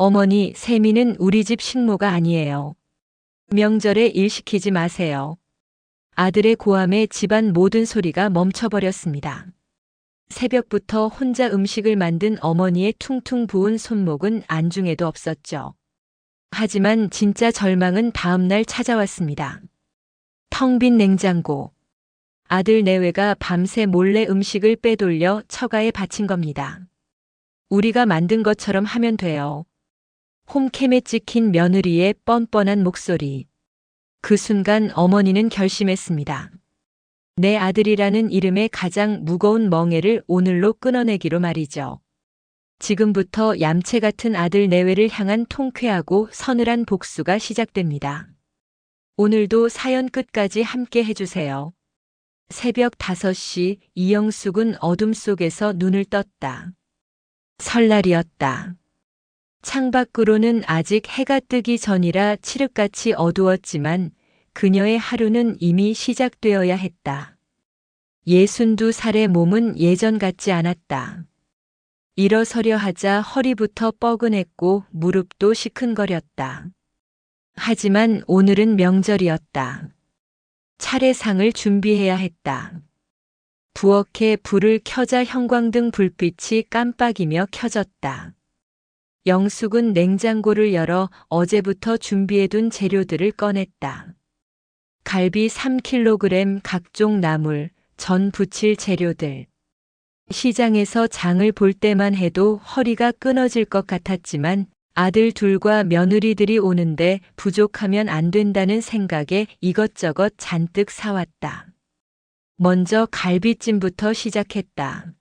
어머니, 세미는 우리 집 식모가 아니에요. 명절에 일 시키지 마세요. 아들의 고함에 집안 모든 소리가 멈춰버렸습니다. 새벽부터 혼자 음식을 만든 어머니의 퉁퉁 부은 손목은 안중에도 없었죠. 하지만 진짜 절망은 다음날 찾아왔습니다. 텅 빈 냉장고. 아들 내외가 밤새 몰래 음식을 빼돌려 처가에 바친 겁니다. 우리가 만든 것처럼 하면 돼요. 홈캠에 찍힌 며느리의 뻔뻔한 목소리. 그 순간 어머니는 결심했습니다. 내 아들이라는 이름의 가장 무거운 멍에를 오늘로 끊어내기로 말이죠. 지금부터 얌체 같은 아들 내외를 향한 통쾌하고 서늘한 복수가 시작됩니다. 오늘도 사연 끝까지 함께 해주세요. 새벽 5시 이영숙은 어둠 속에서 눈을 떴다. 설날이었다. 창밖으로는 아직 해가 뜨기 전이라 칠흑같이 어두웠지만 그녀의 하루는 이미 시작되어야 했다. 62살의 몸은 예전 같지 않았다. 일어서려 하자 허리부터 뻐근했고 무릎도 시큰거렸다. 하지만 오늘은 명절이었다. 차례상을 준비해야 했다. 부엌에 불을 켜자 형광등 불빛이 깜빡이며 켜졌다. 영숙은 냉장고를 열어 어제부터 준비해둔 재료들을 꺼냈다. 갈비 3kg, 각종 나물, 전 부칠 재료들. 시장에서 장을 볼 때만 해도 허리가 끊어질 것 같았지만 아들 둘과 며느리들이 오는데 부족하면 안 된다는 생각에 이것저것 잔뜩 사왔다. 먼저 갈비찜부터 시작했다.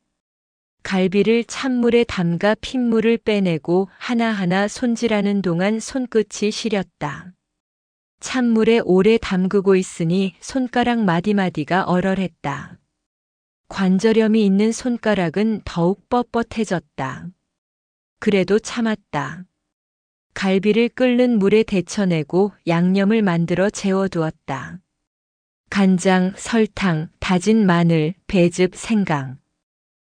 갈비를 찬물에 담가 핏물을 빼내고 하나하나 손질하는 동안 손끝이 시렸다. 찬물에 오래 담그고 있으니 손가락 마디마디가 얼얼했다. 관절염이 있는 손가락은 더욱 뻣뻣해졌다. 그래도 참았다. 갈비를 끓는 물에 데쳐내고 양념을 만들어 재워두었다. 간장, 설탕, 다진 마늘, 배즙, 생강.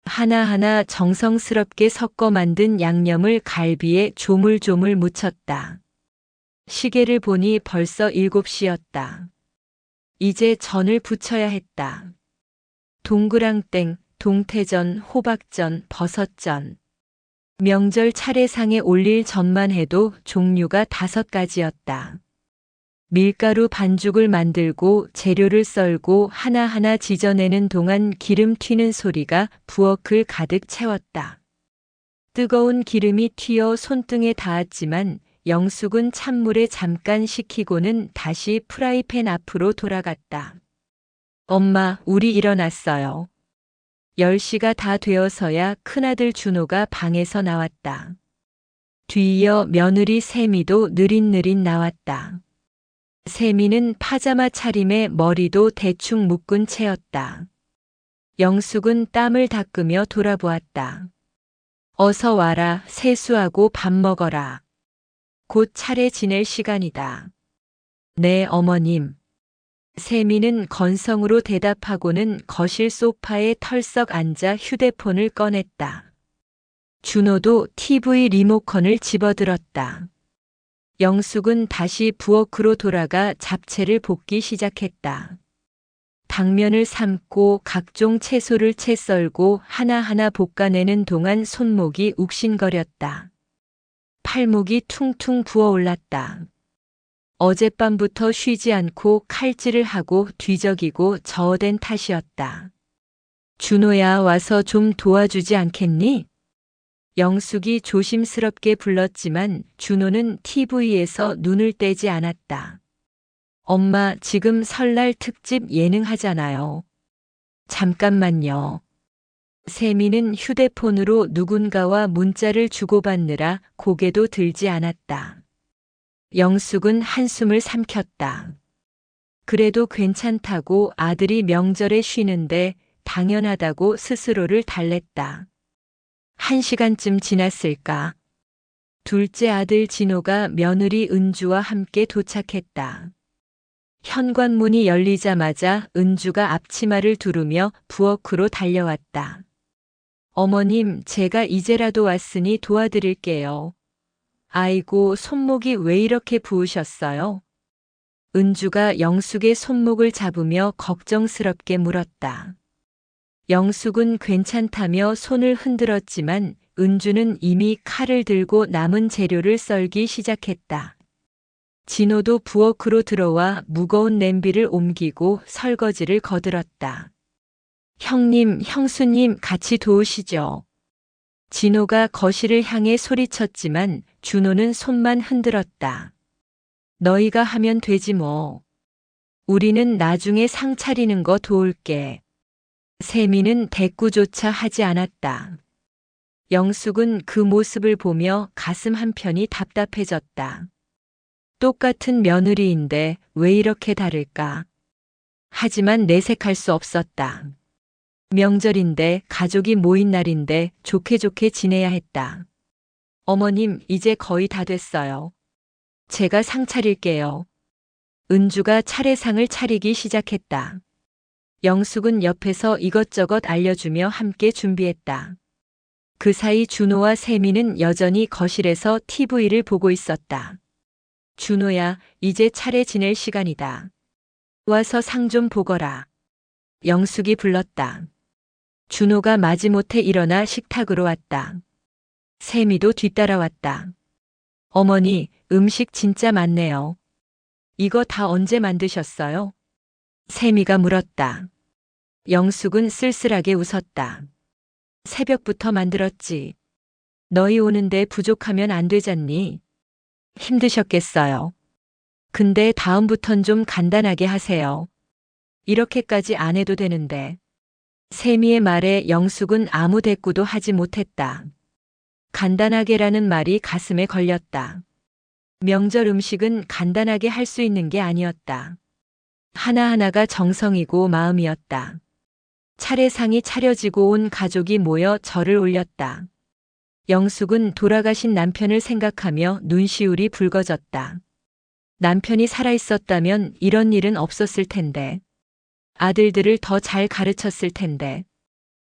하나하나 정성스럽게 섞어 만든 양념을 갈비에 조물조물 묻혔다. 시계를 보니 벌써 7시였다. 이제 전을 부쳐야 했다. 동그랑땡, 동태전, 호박전, 버섯전. 명절 차례상에 올릴 전만 해도 종류가 5가지였다. 밀가루 반죽을 만들고 재료를 썰고 하나하나 지져내는 동안 기름 튀는 소리가 부엌을 가득 채웠다. 뜨거운 기름이 튀어 손등에 닿았지만 영숙은 찬물에 잠깐 식히고는 다시 프라이팬 앞으로 돌아갔다. 엄마, 우리 일어났어요. 10시가 다 되어서야 큰아들 준호가 방에서 나왔다. 뒤이어 며느리 세미도 느릿느릿 나왔다. 세미는 파자마 차림에 머리도 대충 묶은 채였다. 영숙은 땀을 닦으며 돌아보았다. 어서 와라, 세수하고 밥 먹어라. 곧 차례 지낼 시간이다. 네, 어머님. 세미는 건성으로 대답하고는 거실 소파에 털썩 앉아 휴대폰을 꺼냈다. 준호도 TV 리모컨을 집어들었다. 영숙은 다시 부엌으로 돌아가 잡채를 볶기 시작했다. 당면을 삶고 각종 채소를 채 썰고 하나하나 볶아내는 동안 손목이 욱신거렸다. 팔목이 퉁퉁 부어올랐다. 어젯밤부터 쉬지 않고 칼질을 하고 뒤적이고 저어댄 탓이었다. 준호야, 와서 좀 도와주지 않겠니? 영숙이 조심스럽게 불렀지만 준호는 TV에서 눈을 떼지 않았다. 엄마, 지금 설날 특집 예능 하잖아요. 잠깐만요. 세미는 휴대폰으로 누군가와 문자를 주고받느라 고개도 들지 않았다. 영숙은 한숨을 삼켰다. 그래도 괜찮다고 아들이 명절에 쉬는데 당연하다고 스스로를 달랬다. 1시간쯤 지났을까? 둘째 아들 진호가 며느리 은주와 함께 도착했다. 현관문이 열리자마자 은주가 앞치마를 두르며 부엌으로 달려왔다. 어머님, 제가 이제라도 왔으니 도와드릴게요. 아이고, 손목이 왜 이렇게 부으셨어요? 은주가 영숙의 손목을 잡으며 걱정스럽게 물었다. 영숙은 괜찮다며 손을 흔들었지만 은주는 이미 칼을 들고 남은 재료를 썰기 시작했다. 진호도 부엌으로 들어와 무거운 냄비를 옮기고 설거지를 거들었다. 형님, 형수님 같이 도우시죠. 진호가 거실을 향해 소리쳤지만 준호는 손만 흔들었다. 너희가 하면 되지 뭐. 우리는 나중에 상 차리는 거 도울게. 세미는 대꾸조차 하지 않았다. 영숙은 그 모습을 보며 가슴 한편이 답답해졌다. 똑같은 며느리인데 왜 이렇게 다를까? 하지만 내색할 수 없었다. 명절인데 가족이 모인 날인데 좋게 좋게 지내야 했다. 어머님, 이제 거의 다 됐어요. 제가 상 차릴게요. 은주가 차례상을 차리기 시작했다. 영숙은 옆에서 이것저것 알려주며 함께 준비했다. 그 사이 준호와 세미는 여전히 거실에서 TV를 보고 있었다. 준호야, 이제 차례 지낼 시간이다. 와서 상 좀 보거라. 영숙이 불렀다. 준호가 마지못해 일어나 식탁으로 왔다. 세미도 뒤따라왔다. 어머니, 음식 진짜 많네요. 이거 다 언제 만드셨어요? 세미가 물었다. 영숙은 쓸쓸하게 웃었다. 새벽부터 만들었지. 너희 오는데 부족하면 안 되잖니. 힘드셨겠어요. 근데 다음부턴 좀 간단하게 하세요. 이렇게까지 안 해도 되는데. 세미의 말에 영숙은 아무 대꾸도 하지 못했다. 간단하게라는 말이 가슴에 걸렸다. 명절 음식은 간단하게 할 수 있는 게 아니었다. 하나하나가 정성이고 마음이었다. 차례상이 차려지고 온 가족이 모여 절을 올렸다. 영숙은 돌아가신 남편을 생각하며 눈시울이 붉어졌다. 남편이 살아있었다면 이런 일은 없었을 텐데. 아들들을 더 잘 가르쳤을 텐데.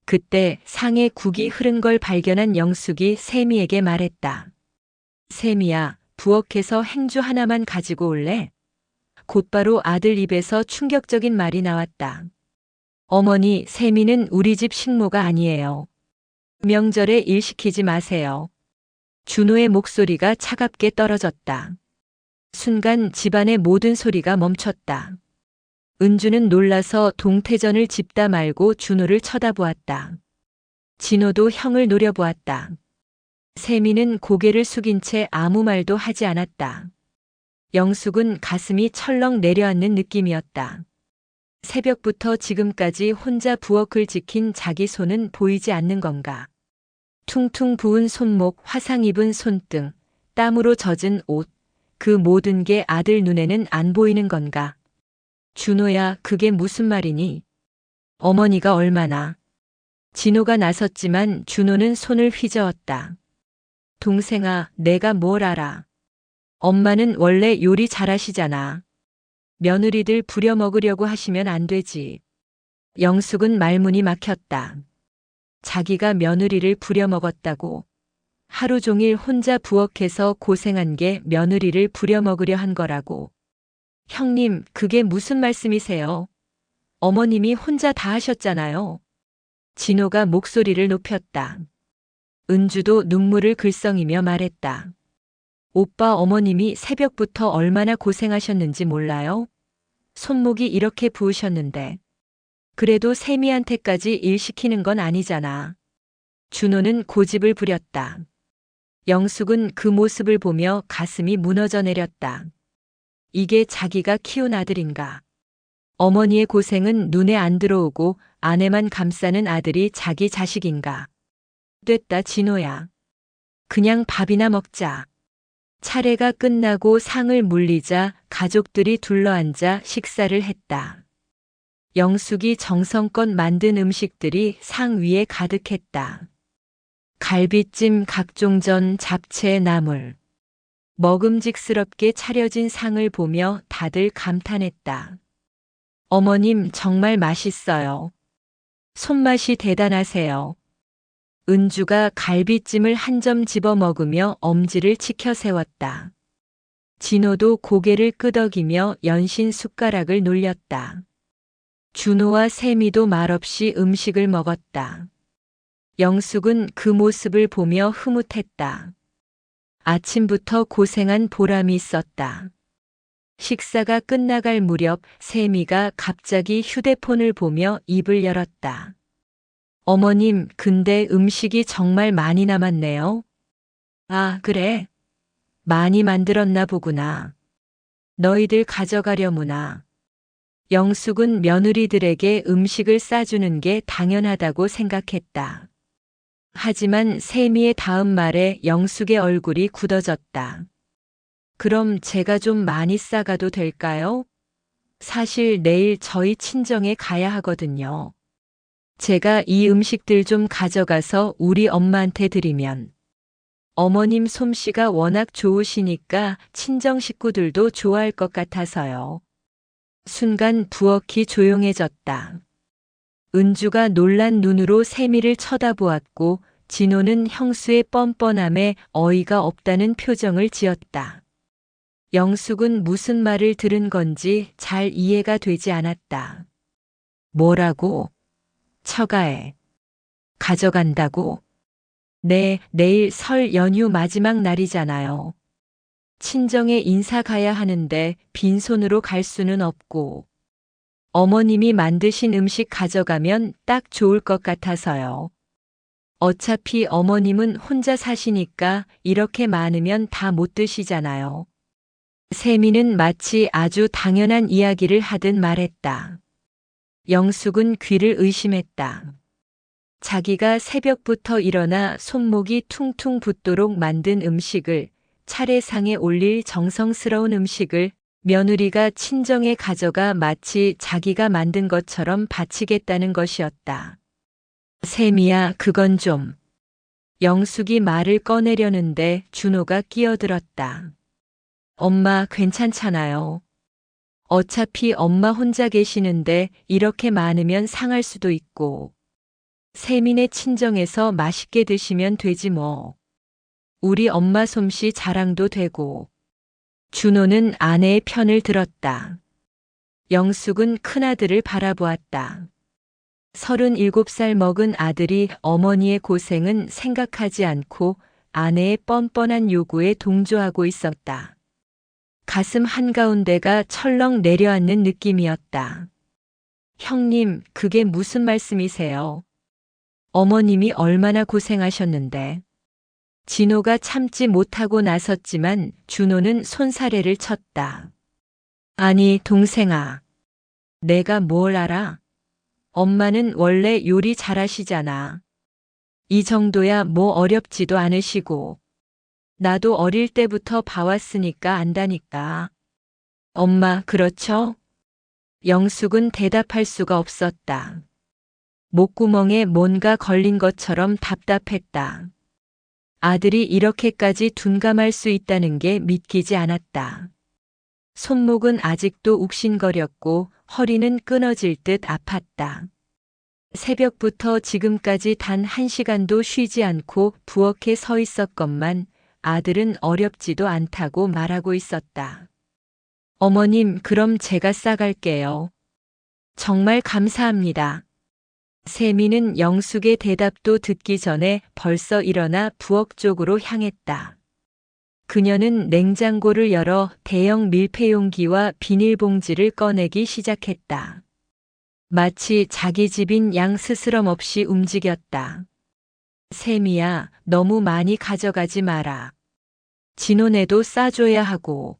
그때 상에 국이 흐른 걸 발견한 영숙이 세미에게 말했다. 세미야, 부엌에서 행주 하나만 가지고 올래? 곧바로 아들 입에서 충격적인 말이 나왔다. 어머니, 세미는 우리 집 식모가 아니에요. 명절에 일 시키지 마세요. 준호의 목소리가 차갑게 떨어졌다. 순간 집안의 모든 소리가 멈췄다. 은주는 놀라서 동태전을 집다 말고 준호를 쳐다보았다. 진호도 형을 노려보았다. 세미는 고개를 숙인 채 아무 말도 하지 않았다. 영숙은 가슴이 철렁 내려앉는 느낌이었다. 새벽부터 지금까지 혼자 부엌을 지킨 자기 손은 보이지 않는 건가? 퉁퉁 부은 손목, 화상 입은 손등, 땀으로 젖은 옷, 그 모든 게 아들 눈에는 안 보이는 건가? 준호야, 그게 무슨 말이니? 어머니가 얼마나? 진호가 나섰지만 준호는 손을 휘저었다. 동생아, 내가 뭘 알아? 엄마는 원래 요리 잘하시잖아. 며느리들 부려먹으려고 하시면 안 되지. 영숙은 말문이 막혔다. 자기가 며느리를 부려먹었다고. 하루 종일 혼자 부엌에서 고생한 게 며느리를 부려먹으려 한 거라고. 형님, 그게 무슨 말씀이세요? 어머님이 혼자 다 하셨잖아요. 진호가 목소리를 높였다. 은주도 눈물을 글썽이며 말했다. 오빠, 어머님이 새벽부터 얼마나 고생하셨는지 몰라요? 손목이 이렇게 부으셨는데. 그래도 세미한테까지 일 시키는 건 아니잖아. 준호는 고집을 부렸다. 영숙은 그 모습을 보며 가슴이 무너져 내렸다. 이게 자기가 키운 아들인가? 어머니의 고생은 눈에 안 들어오고 아내만 감싸는 아들이 자기 자식인가? 됐다, 진호야. 그냥 밥이나 먹자. 차례가 끝나고 상을 물리자 가족들이 둘러앉아 식사를 했다. 영숙이 정성껏 만든 음식들이 상 위에 가득했다. 갈비찜, 각종전, 잡채, 나물. 먹음직스럽게 차려진 상을 보며 다들 감탄했다. 어머님, 정말 맛있어요. 손맛이 대단하세요. 은주가 갈비찜을 한 점 집어 먹으며 엄지를 치켜 세웠다. 진호도 고개를 끄덕이며 연신 숟가락을 놀렸다. 준호와 세미도 말없이 음식을 먹었다. 영숙은 그 모습을 보며 흐뭇했다. 아침부터 고생한 보람이 있었다. 식사가 끝나갈 무렵 세미가 갑자기 휴대폰을 보며 입을 열었다. 어머님, 근데 음식이 정말 많이 남았네요. 아, 그래? 많이 만들었나 보구나. 너희들 가져가려무나. 영숙은 며느리들에게 음식을 싸주는 게 당연하다고 생각했다. 하지만 세미의 다음 말에 영숙의 얼굴이 굳어졌다. 그럼 제가 좀 많이 싸가도 될까요? 사실 내일 저희 친정에 가야 하거든요. 제가 이 음식들 좀 가져가서 우리 엄마한테 드리면 어머님 솜씨가 워낙 좋으시니까 친정 식구들도 좋아할 것 같아서요. 순간 부엌이 조용해졌다. 은주가 놀란 눈으로 세미를 쳐다보았고 진호는 형수의 뻔뻔함에 어이가 없다는 표정을 지었다. 영숙은 무슨 말을 들은 건지 잘 이해가 되지 않았다. 뭐라고? 처가에 가져간다고? 네, 내일 설 연휴 마지막 날이잖아요. 친정에 인사 가야 하는데 빈손으로 갈 수는 없고 어머님이 만드신 음식 가져가면 딱 좋을 것 같아서요. 어차피 어머님은 혼자 사시니까 이렇게 많으면 다 못 드시잖아요. 세미는 마치 아주 당연한 이야기를 하듯 말했다. 영숙은 귀를 의심했다. 자기가 새벽부터 일어나 손목이 퉁퉁 붓도록 만든 음식을 차례상에 올릴 정성스러운 음식을 며느리가 친정에 가져가 마치 자기가 만든 것처럼 바치겠다는 것이었다. 세미야, 그건 좀. 영숙이 말을 꺼내려는데 준호가 끼어들었다. 엄마 괜찮잖아요. 어차피 엄마 혼자 계시는데 이렇게 많으면 상할 수도 있고. 세미네 친정에서 맛있게 드시면 되지 뭐. 우리 엄마 솜씨 자랑도 되고. 준호는 아내의 편을 들었다. 영숙은 큰아들을 바라보았다. 37살 먹은 아들이 어머니의 고생은 생각하지 않고 아내의 뻔뻔한 요구에 동조하고 있었다. 가슴 한가운데가 철렁 내려앉는 느낌이었다. 형님, 그게 무슨 말씀이세요? 어머님이 얼마나 고생하셨는데. 진호가 참지 못하고 나섰지만 준호는 손사래를 쳤다. 아니, 동생아. 내가 뭘 알아? 엄마는 원래 요리 잘하시잖아. 이 정도야 뭐 어렵지도 않으시고. 나도 어릴 때부터 봐왔으니까 안다니까. 엄마, 그렇죠? 영숙은 대답할 수가 없었다. 목구멍에 뭔가 걸린 것처럼 답답했다. 아들이 이렇게까지 둔감할 수 있다는 게 믿기지 않았다. 손목은 아직도 욱신거렸고 허리는 끊어질 듯 아팠다. 새벽부터 지금까지 단 1시간도 쉬지 않고 부엌에 서 있었건만 아들은 어렵지도 않다고 말하고 있었다. 어머님, 그럼 제가 싸갈게요. 정말 감사합니다. 세미는 영숙의 대답도 듣기 전에 벌써 일어나 부엌 쪽으로 향했다. 그녀는 냉장고를 열어 대형 밀폐용기와 비닐봉지를 꺼내기 시작했다. 마치 자기 집인 양 스스럼 없이 움직였다. 세미야, 너무 많이 가져가지 마라. 진호네도 싸줘야 하고.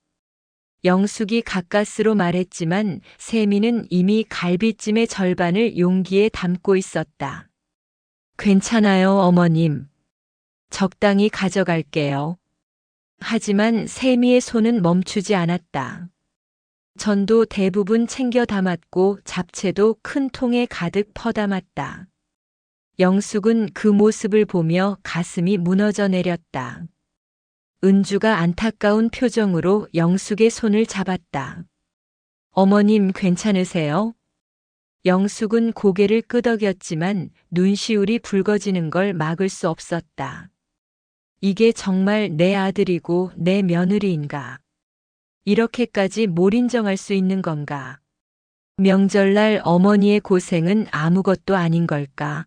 영숙이 가까스로 말했지만 세미는 이미 갈비찜의 절반을 용기에 담고 있었다. 괜찮아요, 어머님. 적당히 가져갈게요. 하지만 세미의 손은 멈추지 않았다. 전도 대부분 챙겨 담았고 잡채도 큰 통에 가득 퍼담았다. 영숙은 그 모습을 보며 가슴이 무너져 내렸다. 은주가 안타까운 표정으로 영숙의 손을 잡았다. 어머님 괜찮으세요? 영숙은 고개를 끄덕였지만 눈시울이 붉어지는 걸 막을 수 없었다. 이게 정말 내 아들이고 내 며느리인가? 이렇게까지 못 인정할 수 있는 건가? 명절날 어머니의 고생은 아무것도 아닌 걸까?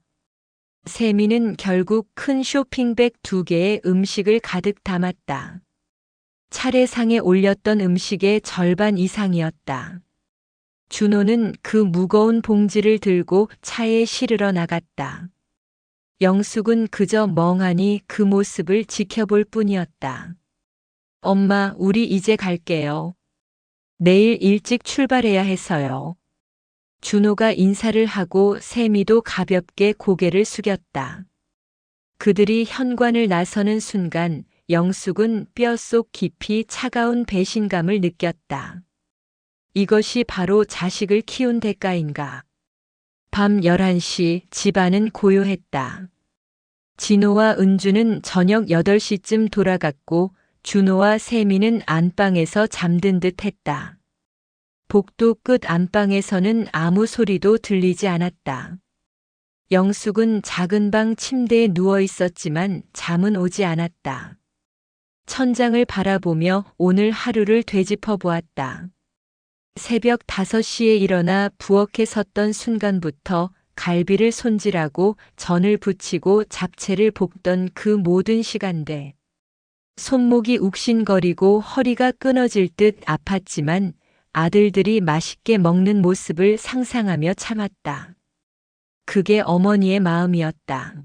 세미는 결국 큰 쇼핑백 2개에 음식을 가득 담았다. 차례상에 올렸던 음식의 절반 이상이었다. 준호는 그 무거운 봉지를 들고 차에 실으러 나갔다. 영숙은 그저 멍하니 그 모습을 지켜볼 뿐이었다. 엄마, 우리 이제 갈게요. 내일 일찍 출발해야 해서요. 준호가 인사를 하고 세미도 가볍게 고개를 숙였다. 그들이 현관을 나서는 순간 영숙은 뼛속 깊이 차가운 배신감을 느꼈다. 이것이 바로 자식을 키운 대가인가. 밤 11시 집안은 고요했다. 진호와 은주는 저녁 8시쯤 돌아갔고 준호와 세미는 안방에서 잠든 듯 했다. 복도 끝 안방에서는 아무 소리도 들리지 않았다. 영숙은 작은 방 침대에 누워 있었지만 잠은 오지 않았다. 천장을 바라보며 오늘 하루를 되짚어 보았다. 새벽 5시에 일어나 부엌에 섰던 순간부터 갈비를 손질하고 전을 부치고 잡채를 볶던 그 모든 시간들. 손목이 욱신거리고 허리가 끊어질 듯 아팠지만 아들들이 맛있게 먹는 모습을 상상하며 참았다. 그게 어머니의 마음이었다.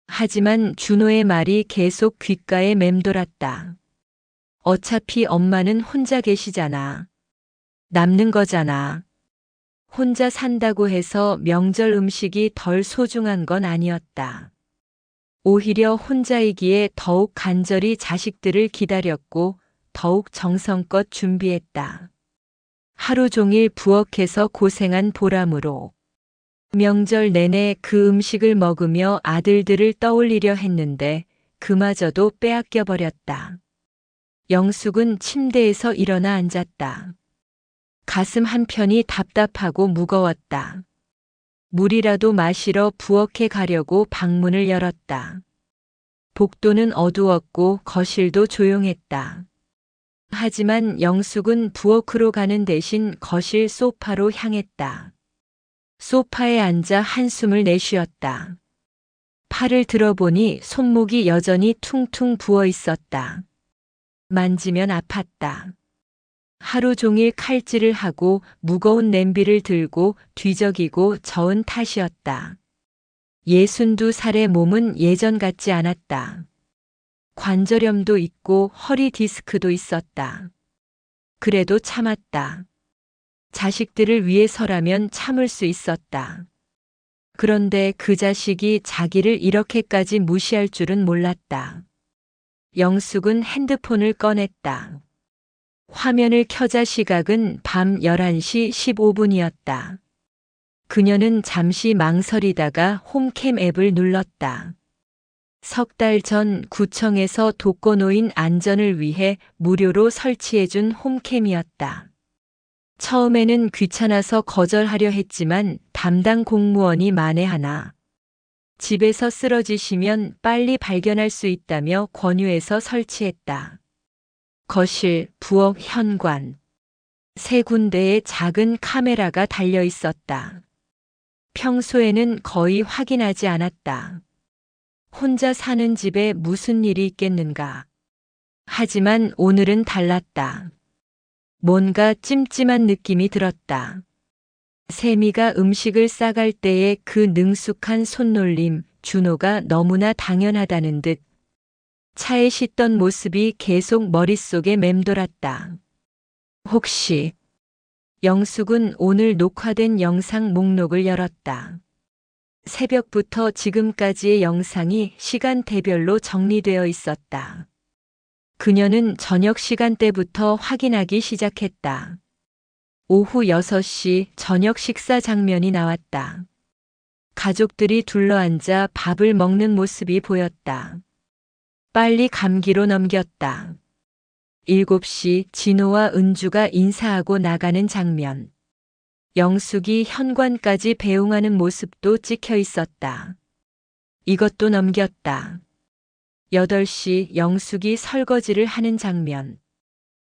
하지만 준호의 말이 계속 귓가에 맴돌았다. 어차피 엄마는 혼자 계시잖아. 남는 거잖아. 혼자 산다고 해서 명절 음식이 덜 소중한 건 아니었다. 오히려 혼자이기에 더욱 간절히 자식들을 기다렸고 더욱 정성껏 준비했다. 하루 종일 부엌에서 고생한 보람으로 명절 내내 그 음식을 먹으며 아들들을 떠올리려 했는데 그마저도 빼앗겨 버렸다. 영숙은 침대에서 일어나 앉았다. 가슴 한편이 답답하고 무거웠다. 물이라도 마시러 부엌에 가려고 방문을 열었다. 복도는 어두웠고 거실도 조용했다. 하지만 영숙은 부엌으로 가는 대신 거실 소파로 향했다. 소파에 앉아 한숨을 내쉬었다. 팔을 들어보니 손목이 여전히 퉁퉁 부어 있었다. 만지면 아팠다. 하루 종일 칼질을 하고 무거운 냄비를 들고 뒤적이고 저은 탓이었다. 62살의 몸은 예전 같지 않았다. 관절염도 있고 허리 디스크도 있었다. 그래도 참았다. 자식들을 위해서라면 참을 수 있었다. 그런데 그 자식이 자기를 이렇게까지 무시할 줄은 몰랐다. 영숙은 핸드폰을 꺼냈다. 화면을 켜자 시각은 밤 11시 15분이었다. 그녀는 잠시 망설이다가 홈캠 앱을 눌렀다. 석 달 전 구청에서 독거노인 안전을 위해 무료로 설치해준 홈캠이었다. 처음에는 귀찮아서 거절하려 했지만 담당 공무원이 만에 하나 집에서 쓰러지시면 빨리 발견할 수 있다며 권유해서 설치했다. 거실, 부엌, 현관. 3군데의 작은 카메라가 달려 있었다. 평소에는 거의 확인하지 않았다. 혼자 사는 집에 무슨 일이 있겠는가. 하지만 오늘은 달랐다. 뭔가 찜찜한 느낌이 들었다. 세미가 음식을 싸갈 때의 그 능숙한 손놀림, 준호가 너무나 당연하다는 듯 차에 싣던 모습이 계속 머릿속에 맴돌았다. 혹시 영숙은 오늘 녹화된 영상 목록을 열었다. 새벽부터 지금까지의 영상이 시간대별로 정리되어 있었다. 그녀는 저녁 시간대부터 확인하기 시작했다. 오후 6시 저녁 식사 장면이 나왔다. 가족들이 둘러앉아 밥을 먹는 모습이 보였다. 빨리 감기로 넘겼다. 7시 진호와 은주가 인사하고 나가는 장면. 영숙이 현관까지 배웅하는 모습도 찍혀 있었다. 이것도 넘겼다. 8시 영숙이 설거지를 하는 장면.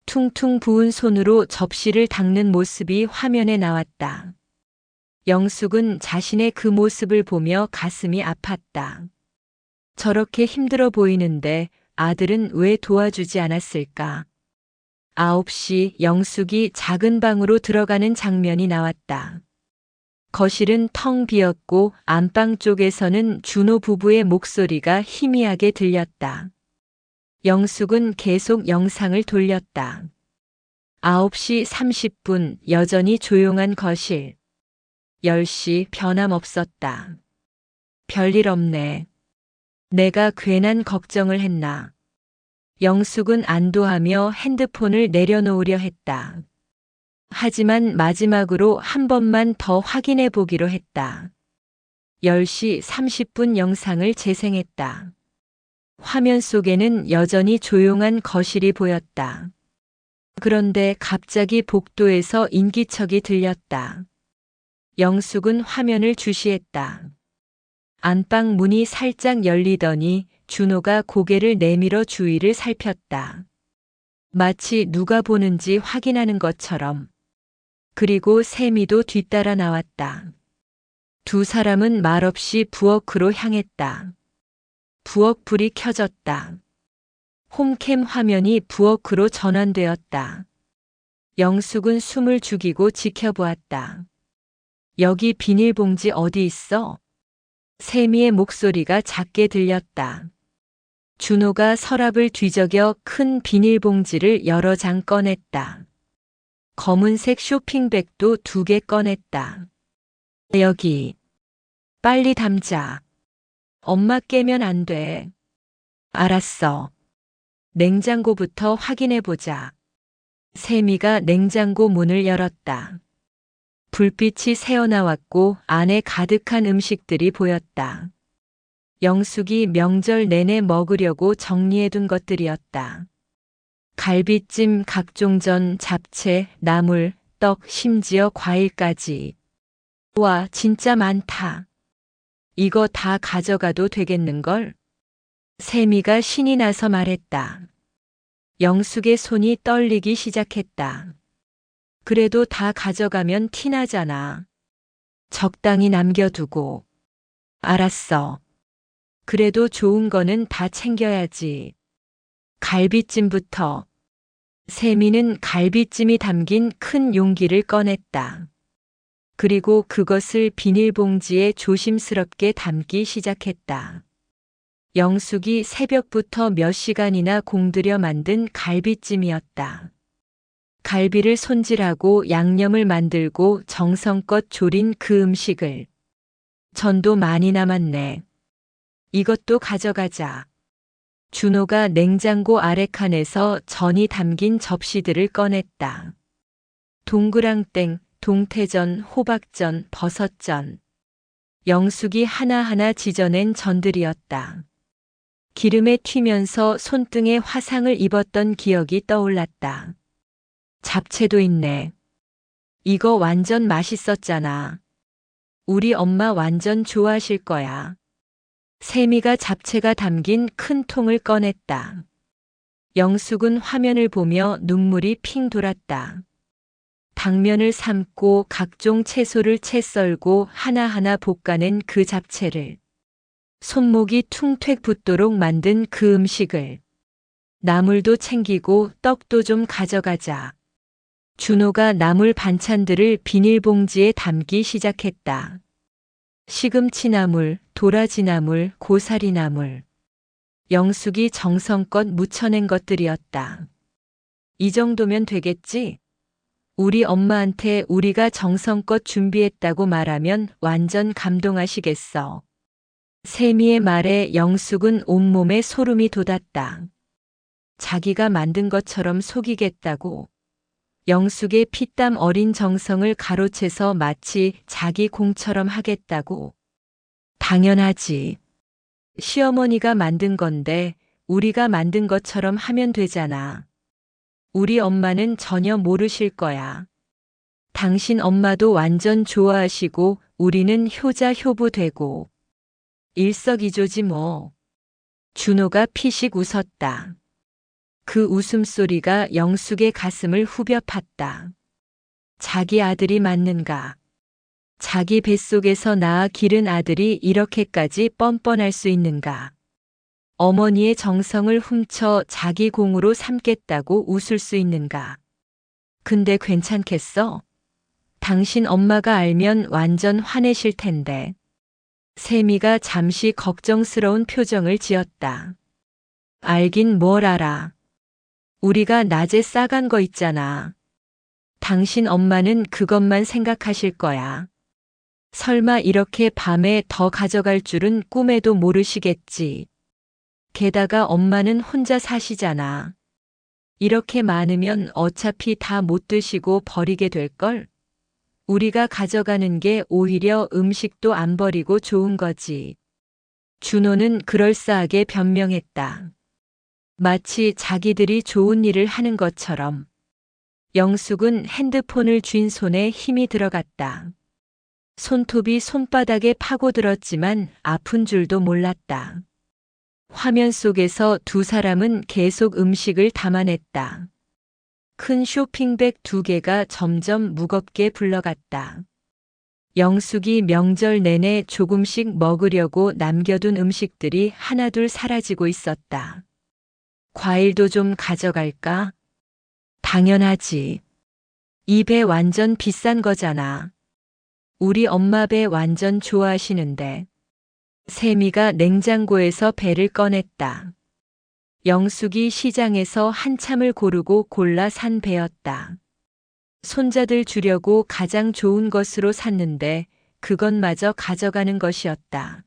퉁퉁 부은 손으로 접시를 닦는 모습이 화면에 나왔다. 영숙은 자신의 그 모습을 보며 가슴이 아팠다. 저렇게 힘들어 보이는데 아들은 왜 도와주지 않았을까? 9시 영숙이 작은 방으로 들어가는 장면이 나왔다. 거실은 텅 비었고 안방 쪽에서는 준호 부부의 목소리가 희미하게 들렸다. 영숙은 계속 영상을 돌렸다. 9시 30분 여전히 조용한 거실. 10시 변함없었다. 별일 없네. 내가 괜한 걱정을 했나. 영숙은 안도하며 핸드폰을 내려놓으려 했다. 하지만 마지막으로 한 번만 더 확인해 보기로 했다. 10시 30분 영상을 재생했다. 화면 속에는 여전히 조용한 거실이 보였다. 그런데 갑자기 복도에서 인기척이 들렸다. 영숙은 화면을 주시했다. 안방 문이 살짝 열리더니 준호가 고개를 내밀어 주위를 살폈다. 마치 누가 보는지 확인하는 것처럼. 그리고 세미도 뒤따라 나왔다. 두 사람은 말없이 부엌으로 향했다. 부엌 불이 켜졌다. 홈캠 화면이 부엌으로 전환되었다. 영숙은 숨을 죽이고 지켜보았다. 여기 비닐봉지 어디 있어? 세미의 목소리가 작게 들렸다. 준호가 서랍을 뒤적여 큰 비닐봉지를 여러 장 꺼냈다. 검은색 쇼핑백도 2개 꺼냈다. 여기. 빨리 담자. 엄마 깨면 안 돼. 알았어. 냉장고부터 확인해보자. 세미가 냉장고 문을 열었다. 불빛이 새어나왔고 안에 가득한 음식들이 보였다. 영숙이 명절 내내 먹으려고 정리해둔 것들이었다. 갈비찜, 각종 전, 잡채, 나물, 떡, 심지어 과일까지. 와, 진짜 많다. 이거 다 가져가도 되겠는걸? 세미가 신이 나서 말했다. 영숙의 손이 떨리기 시작했다. 그래도 다 가져가면 티나잖아. 적당히 남겨두고. 알았어. 그래도 좋은 거는 다 챙겨야지. 갈비찜부터. 세미는 갈비찜이 담긴 큰 용기를 꺼냈다. 그리고 그것을 비닐봉지에 조심스럽게 담기 시작했다. 영숙이 새벽부터 몇 시간이나 공들여 만든 갈비찜이었다. 갈비를 손질하고 양념을 만들고 정성껏 조린 그 음식을. 전도 많이 남았네. 이것도 가져가자. 준호가 냉장고 아래 칸에서 전이 담긴 접시들을 꺼냈다. 동그랑땡, 동태전, 호박전, 버섯전. 영숙이 하나하나 지져낸 전들이었다. 기름에 튀면서 손등에 화상을 입었던 기억이 떠올랐다. 잡채도 있네. 이거 완전 맛있었잖아. 우리 엄마 완전 좋아하실 거야. 세미가 잡채가 담긴 큰 통을 꺼냈다. 영숙은 화면을 보며 눈물이 핑 돌았다. 당면을 삶고 각종 채소를 채 썰고 하나하나 볶아낸 그 잡채를. 손목이 퉁택 붓도록 만든 그 음식을. 나물도 챙기고 떡도 좀 가져가자. 준호가 나물 반찬들을 비닐봉지에 담기 시작했다. 시금치나물, 도라지나물, 고사리나물. 영숙이 정성껏 무쳐낸 것들이었다. 이 정도면 되겠지? 우리 엄마한테 우리가 정성껏 준비했다고 말하면 완전 감동하시겠어. 세미의 말에 영숙은 온몸에 소름이 돋았다. 자기가 만든 것처럼 속이겠다고. 영숙의 피땀 어린 정성을 가로채서 마치 자기 공처럼 하겠다고. 당연하지. 시어머니가 만든 건데 우리가 만든 것처럼 하면 되잖아. 우리 엄마는 전혀 모르실 거야. 당신 엄마도 완전 좋아하시고 우리는 효자 효부 되고 일석이조지 뭐. 준호가 피식 웃었다. 그 웃음소리가 영숙의 가슴을 후벼 팠다. 자기 아들이 맞는가? 자기 뱃속에서 낳아 기른 아들이 이렇게까지 뻔뻔할 수 있는가? 어머니의 정성을 훔쳐 자기 공으로 삼겠다고 웃을 수 있는가? 근데 괜찮겠어? 당신 엄마가 알면 완전 화내실 텐데. 세미가 잠시 걱정스러운 표정을 지었다. 알긴 뭘 알아. 우리가 낮에 싸간 거 있잖아. 당신 엄마는 그것만 생각하실 거야. 설마 이렇게 밤에 더 가져갈 줄은 꿈에도 모르시겠지. 게다가 엄마는 혼자 사시잖아. 이렇게 많으면 어차피 다 못 드시고 버리게 될걸? 우리가 가져가는 게 오히려 음식도 안 버리고 좋은 거지. 준호는 그럴싸하게 변명했다. 마치 자기들이 좋은 일을 하는 것처럼. 영숙은 핸드폰을 쥔 손에 힘이 들어갔다. 손톱이 손바닥에 파고들었지만 아픈 줄도 몰랐다. 화면 속에서 두 사람은 계속 음식을 담아냈다. 큰 쇼핑백 2개가 점점 무겁게 굴러갔다. 영숙이 명절 내내 조금씩 먹으려고 남겨둔 음식들이 하나둘 사라지고 있었다. 과일도 좀 가져갈까? 당연하지. 이 배 완전 비싼 거잖아. 우리 엄마 배 완전 좋아하시는데. 세미가 냉장고에서 배를 꺼냈다. 영숙이 시장에서 한참을 고르고 골라 산 배였다. 손자들 주려고 가장 좋은 것으로 샀는데 그것마저 가져가는 것이었다.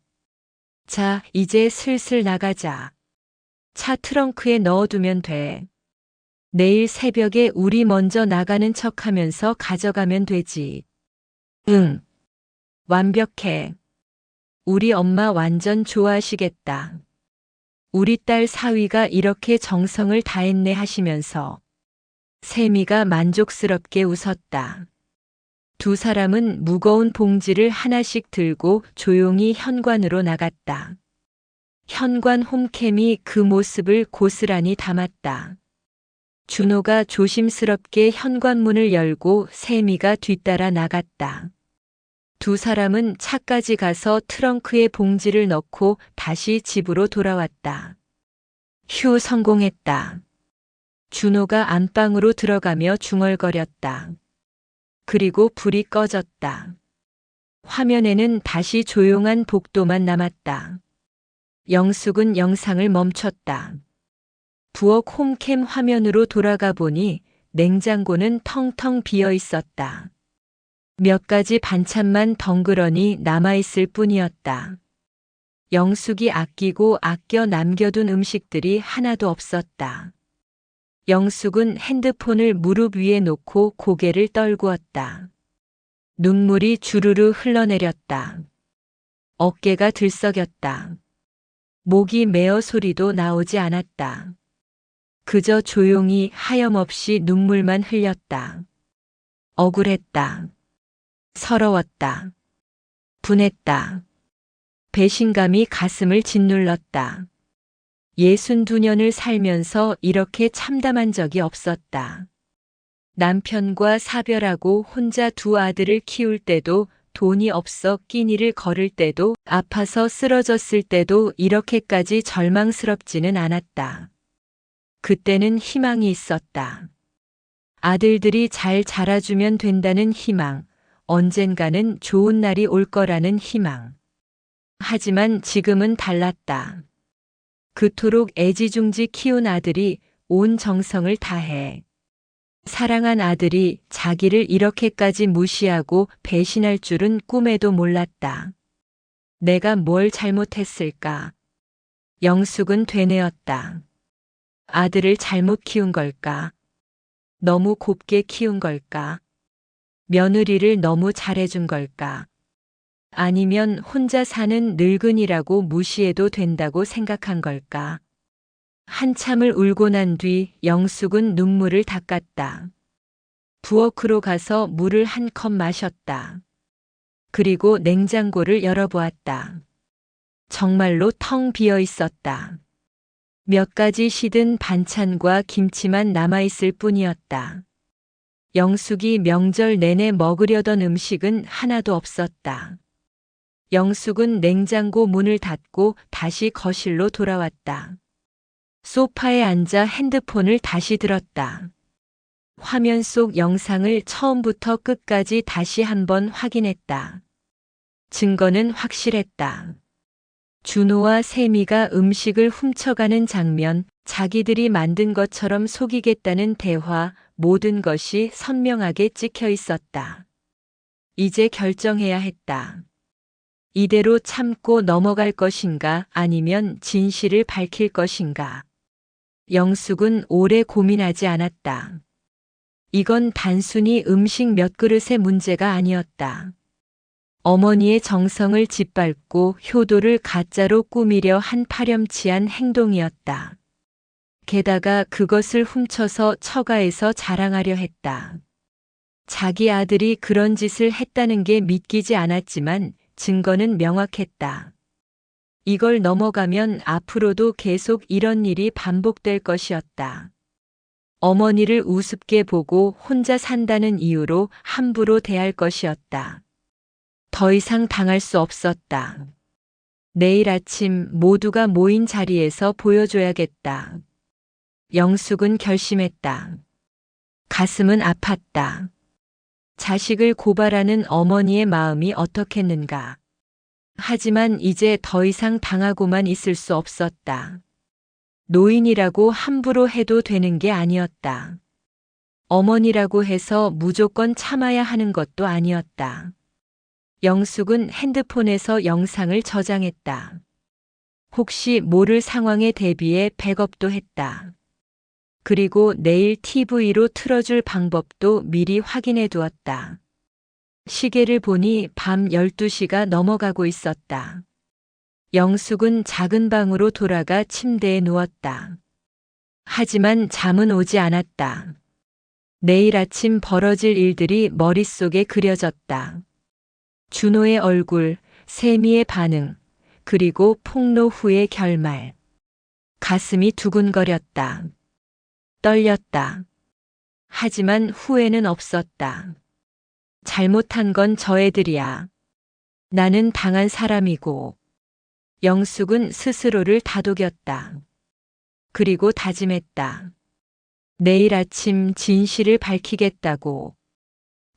자, 이제 슬슬 나가자. 차 트렁크에 넣어두면 돼. 내일 새벽에 우리 먼저 나가는 척하면서 가져가면 되지. 응. 완벽해. 우리 엄마 완전 좋아하시겠다. 우리 딸 사위가 이렇게 정성을 다했네 하시면서. 세미가 만족스럽게 웃었다. 두 사람은 무거운 봉지를 하나씩 들고 조용히 현관으로 나갔다. 현관 홈캠이 그 모습을 고스란히 담았다. 준호가 조심스럽게 현관문을 열고 세미가 뒤따라 나갔다. 두 사람은 차까지 가서 트렁크에 봉지를 넣고 다시 집으로 돌아왔다. 휴, 성공했다. 준호가 안방으로 들어가며 중얼거렸다. 그리고 불이 꺼졌다. 화면에는 다시 조용한 복도만 남았다. 영숙은 영상을 멈췄다. 부엌 홈캠 화면으로 돌아가 보니 냉장고는 텅텅 비어 있었다. 몇 가지 반찬만 덩그러니 남아있을 뿐이었다. 영숙이 아끼고 아껴 남겨둔 음식들이 하나도 없었다. 영숙은 핸드폰을 무릎 위에 놓고 고개를 떨구었다. 눈물이 주르르 흘러내렸다. 어깨가 들썩였다. 목이 메어 소리도 나오지 않았다. 그저 조용히 하염없이 눈물만 흘렸다. 억울했다. 서러웠다. 분했다. 배신감이 가슴을 짓눌렀다. 62년을 살면서 이렇게 참담한 적이 없었다. 남편과 사별하고 혼자 두 아들을 키울 때도, 돈이 없어 끼니를 거를 때도, 아파서 쓰러졌을 때도 이렇게까지 절망스럽지는 않았다. 그때는 희망이 있었다. 아들들이 잘 자라주면 된다는 희망, 언젠가는 좋은 날이 올 거라는 희망. 하지만 지금은 달랐다. 그토록 애지중지 키운 아들이 온 정성을 다해 사랑한 아들이 자기를 이렇게까지 무시하고 배신할 줄은 꿈에도 몰랐다. 내가 뭘 잘못했을까? 영숙은 되뇌었다. 아들을 잘못 키운 걸까? 너무 곱게 키운 걸까? 며느리를 너무 잘해준 걸까? 아니면 혼자 사는 늙은이라고 무시해도 된다고 생각한 걸까? 한참을 울고 난 뒤 영숙은 눈물을 닦았다. 부엌으로 가서 물을 한 컵 마셨다. 그리고 냉장고를 열어보았다. 정말로 텅 비어 있었다. 몇 가지 시든 반찬과 김치만 남아있을 뿐이었다. 영숙이 명절 내내 먹으려던 음식은 하나도 없었다. 영숙은 냉장고 문을 닫고 다시 거실로 돌아왔다. 소파에 앉아 핸드폰을 다시 들었다. 화면 속 영상을 처음부터 끝까지 다시 한번 확인했다. 증거는 확실했다. 준호와 세미가 음식을 훔쳐가는 장면, 자기들이 만든 것처럼 속이겠다는 대화, 모든 것이 선명하게 찍혀 있었다. 이제 결정해야 했다. 이대로 참고 넘어갈 것인가 아니면 진실을 밝힐 것인가. 영숙은 오래 고민하지 않았다. 이건 단순히 음식 몇 그릇의 문제가 아니었다. 어머니의 정성을 짓밟고 효도를 가짜로 꾸미려 한 파렴치한 행동이었다. 게다가 그것을 훔쳐서 처가에서 자랑하려 했다. 자기 아들이 그런 짓을 했다는 게 믿기지 않았지만 증거는 명확했다. 이걸 넘어가면 앞으로도 계속 이런 일이 반복될 것이었다. 어머니를 우습게 보고 혼자 산다는 이유로 함부로 대할 것이었다. 더 이상 당할 수 없었다. 내일 아침 모두가 모인 자리에서 보여줘야겠다. 영숙은 결심했다. 가슴은 아팠다. 자식을 고발하는 어머니의 마음이 어떻겠는가. 하지만 이제 더 이상 당하고만 있을 수 없었다. 노인이라고 함부로 해도 되는 게 아니었다. 어머니라고 해서 무조건 참아야 하는 것도 아니었다. 영숙은 핸드폰에서 영상을 저장했다. 혹시 모를 상황에 대비해 백업도 했다. 그리고 내일 TV로 틀어줄 방법도 미리 확인해 두었다. 시계를 보니 밤 12시가 넘어가고 있었다. 영숙은 작은 방으로 돌아가 침대에 누웠다. 하지만 잠은 오지 않았다. 내일 아침 벌어질 일들이 머릿속에 그려졌다. 준호의 얼굴, 세미의 반응, 그리고 폭로 후의 결말. 가슴이 두근거렸다. 떨렸다. 하지만 후회는 없었다. 잘못한 건 저 애들이야. 나는 당한 사람이고. 영숙은 스스로를 다독였다. 그리고 다짐했다. 내일 아침 진실을 밝히겠다고.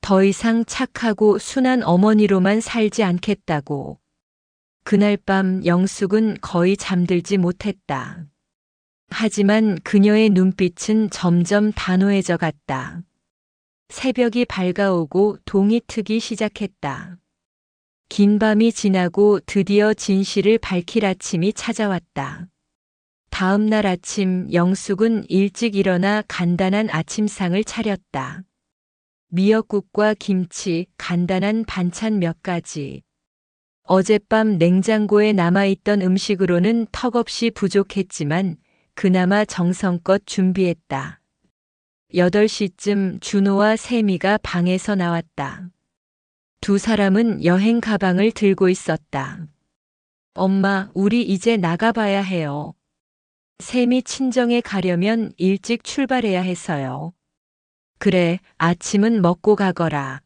더 이상 착하고 순한 어머니로만 살지 않겠다고. 그날 밤 영숙은 거의 잠들지 못했다. 하지만 그녀의 눈빛은 점점 단호해져 갔다. 새벽이 밝아오고 동이 트기 시작했다. 긴 밤이 지나고 드디어 진실을 밝힐 아침이 찾아왔다. 다음 날 아침 영숙은 일찍 일어나 간단한 아침상을 차렸다. 미역국과 김치, 간단한 반찬 몇 가지. 어젯밤 냉장고에 남아있던 음식으로는 턱없이 부족했지만 그나마 정성껏 준비했다. 8시쯤 준호와 세미가 방에서 나왔다. 두 사람은 여행 가방을 들고 있었다. 엄마, 우리 이제 나가봐야 해요. 세미 친정에 가려면 일찍 출발해야 해서요. 그래, 아침은 먹고 가거라.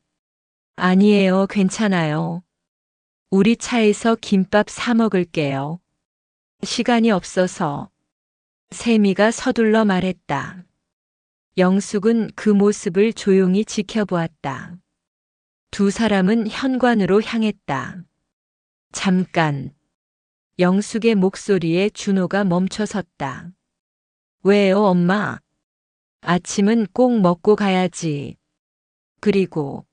아니에요, 괜찮아요. 우리 차에서 김밥 사 먹을게요. 시간이 없어서. 세미가 서둘러 말했다. 영숙은 그 모습을 조용히 지켜보았다. 두 사람은 현관으로 향했다. 잠깐. 영숙의 목소리에 준호가 멈춰섰다. 왜요, 엄마? 아침은 꼭 먹고 가야지. 그리고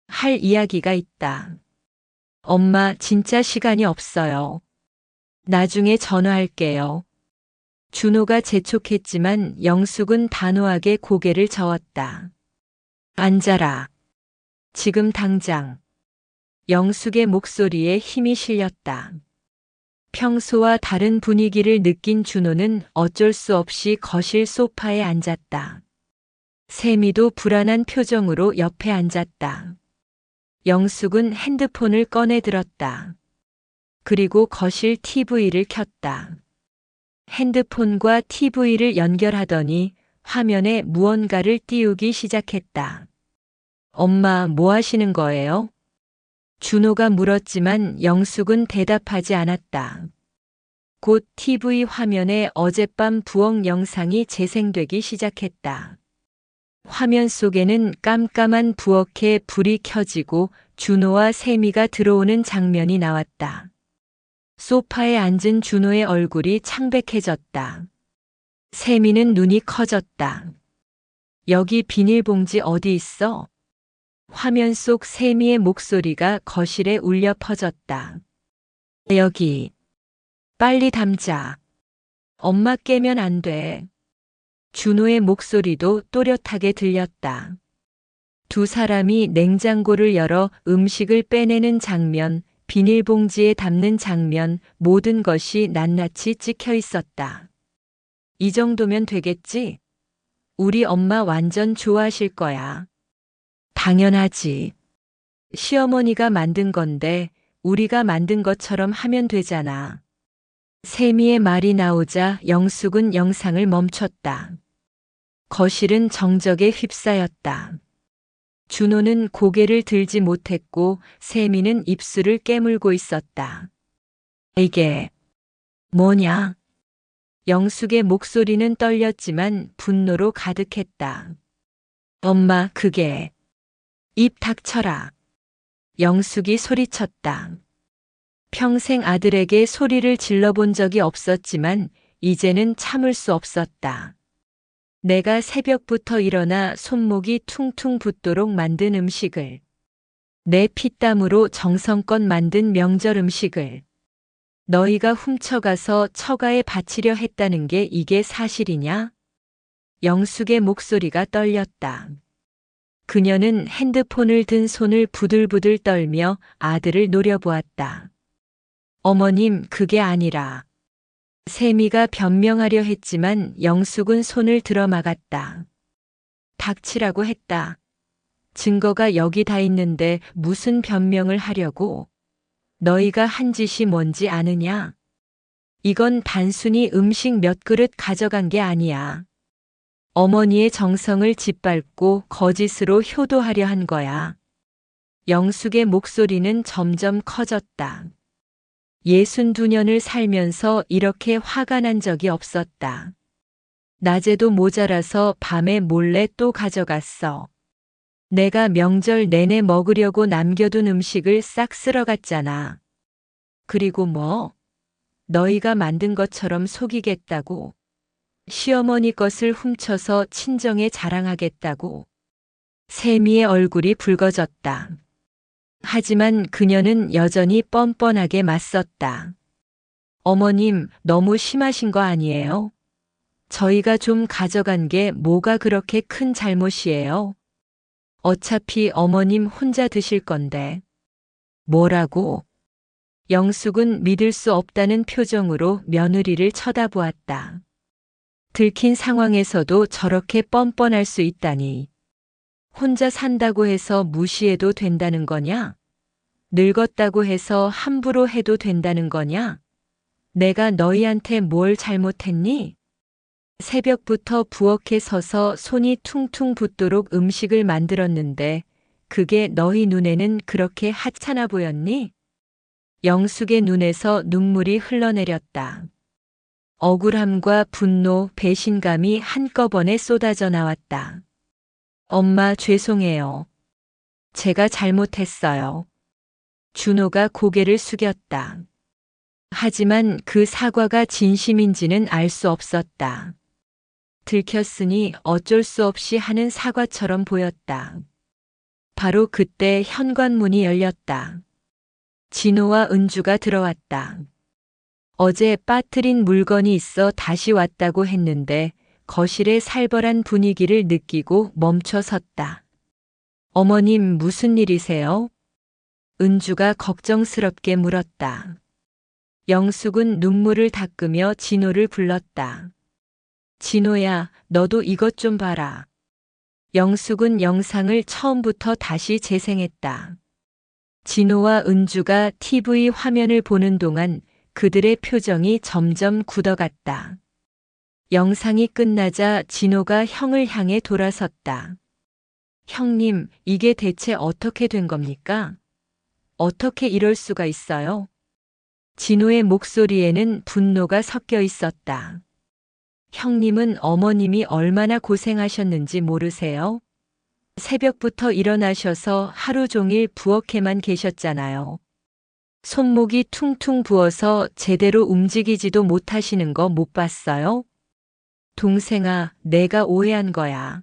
할 이야기가 있다. 엄마, 진짜 시간이 없어요. 나중에 전화할게요. 준호가 재촉했지만 영숙은 단호하게 고개를 저었다. 앉아라. 지금 당장. 영숙의 목소리에 힘이 실렸다. 평소와 다른 분위기를 느낀 준호는 어쩔 수 없이 거실 소파에 앉았다. 세미도 불안한 표정으로 옆에 앉았다. 영숙은 핸드폰을 꺼내 들었다. 그리고 거실 TV를 켰다. 핸드폰과 TV를 연결하더니 화면에 무언가를 띄우기 시작했다. 엄마, 뭐 하시는 거예요? 준호가 물었지만 영숙은 대답하지 않았다. 곧 TV 화면에 어젯밤 부엌 영상이 재생되기 시작했다. 화면 속에는 깜깜한 부엌에 불이 켜지고 준호와 세미가 들어오는 장면이 나왔다. 소파에 앉은 준호의 얼굴이 창백해졌다. 세미는 눈이 커졌다. 여기 비닐봉지 어디 있어? 화면 속 세미의 목소리가 거실에 울려 퍼졌다. 여기. 빨리 담자. 엄마 깨면 안 돼. 준호의 목소리도 또렷하게 들렸다. 두 사람이 냉장고를 열어 음식을 빼내는 장면, 비닐봉지에 담는 장면, 모든 것이 낱낱이 찍혀 있었다. 이 정도면 되겠지? 우리 엄마 완전 좋아하실 거야. 당연하지. 시어머니가 만든 건데 우리가 만든 것처럼 하면 되잖아. 세미의 말이 나오자 영숙은 영상을 멈췄다. 거실은 정적에 휩싸였다. 준호는 고개를 들지 못했고 세미는 입술을 깨물고 있었다. 이게 뭐냐? 영숙의 목소리는 떨렸지만 분노로 가득했다. 엄마, 그게. 입 닥쳐라. 영숙이 소리쳤다. 평생 아들에게 소리를 질러본 적이 없었지만 이제는 참을 수 없었다. 내가 새벽부터 일어나 손목이 퉁퉁 붓도록 만든 음식을, 내 피땀으로 정성껏 만든 명절 음식을 너희가 훔쳐가서 처가에 바치려 했다는 게 이게 사실이냐? 영숙의 목소리가 떨렸다. 그녀는 핸드폰을 든 손을 부들부들 떨며 아들을 노려보았다. 어머님, 그게 아니라. 세미가 변명하려 했지만 영숙은 손을 들어 막았다. 닥치라고 했다. 증거가 여기 다 있는데 무슨 변명을 하려고. 너희가 한 짓이 뭔지 아느냐? 이건 단순히 음식 몇 그릇 가져간 게 아니야. 어머니의 정성을 짓밟고 거짓으로 효도하려 한 거야. 영숙의 목소리는 점점 커졌다. 62년을 살면서 이렇게 화가 난 적이 없었다. 낮에도 모자라서 밤에 몰래 또 가져갔어. 내가 명절 내내 먹으려고 남겨둔 음식을 싹 쓸어갔잖아. 그리고 뭐? 너희가 만든 것처럼 속이겠다고. 시어머니 것을 훔쳐서 친정에 자랑하겠다고. 세미의 얼굴이 붉어졌다. 하지만 그녀는 여전히 뻔뻔하게 맞섰다. 어머님, 너무 심하신 거 아니에요? 저희가 좀 가져간 게 뭐가 그렇게 큰 잘못이에요? 어차피 어머님 혼자 드실 건데. 뭐라고? 영숙은 믿을 수 없다는 표정으로 며느리를 쳐다보았다. 들킨 상황에서도 저렇게 뻔뻔할 수 있다니. 혼자 산다고 해서 무시해도 된다는 거냐? 늙었다고 해서 함부로 해도 된다는 거냐? 내가 너희한테 뭘 잘못했니? 새벽부터 부엌에 서서 손이 퉁퉁 붓도록 음식을 만들었는데 그게 너희 눈에는 그렇게 하찮아 보였니? 영숙의 눈에서 눈물이 흘러내렸다. 억울함과 분노, 배신감이 한꺼번에 쏟아져 나왔다. 엄마, 죄송해요. 제가 잘못했어요. 준호가 고개를 숙였다. 하지만 그 사과가 진심인지는 알 수 없었다. 들켰으니 어쩔 수 없이 하는 사과처럼 보였다. 바로 그때 현관문이 열렸다. 진호와 은주가 들어왔다. 어제 빠뜨린 물건이 있어 다시 왔다고 했는데 거실의 살벌한 분위기를 느끼고 멈춰 섰다. 어머님, 무슨 일이세요? 은주가 걱정스럽게 물었다. 영숙은 눈물을 닦으며 진호를 불렀다. 진호야, 너도 이것 좀 봐라. 영숙은 영상을 처음부터 다시 재생했다. 진호와 은주가 TV 화면을 보는 동안 그들의 표정이 점점 굳어갔다. 영상이 끝나자 진호가 형을 향해 돌아섰다. 형님, 이게 대체 어떻게 된 겁니까? 어떻게 이럴 수가 있어요? 진호의 목소리에는 분노가 섞여 있었다. 형님은 어머님이 얼마나 고생하셨는지 모르세요? 새벽부터 일어나셔서 하루 종일 부엌에만 계셨잖아요. 손목이 퉁퉁 부어서 제대로 움직이지도 못하시는 거 못 봤어요? 동생아, 내가 오해한 거야.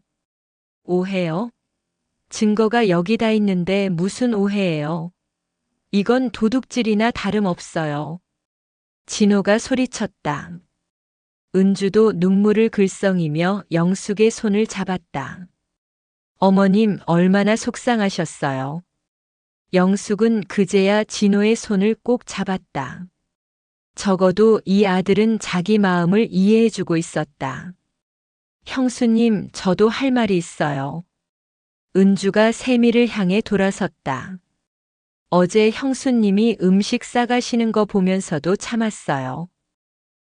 오해요? 증거가 여기다 있는데 무슨 오해예요? 이건 도둑질이나 다름없어요. 진호가 소리쳤다. 은주도 눈물을 글썽이며 영숙의 손을 잡았다. 어머님, 얼마나 속상하셨어요. 영숙은 그제야 진호의 손을 꼭 잡았다. 적어도 이 아들은 자기 마음을 이해해주고 있었다. 형수님, 저도 할 말이 있어요. 은주가 세미를 향해 돌아섰다. 어제 형수님이 음식 싸가시는 거 보면서도 참았어요.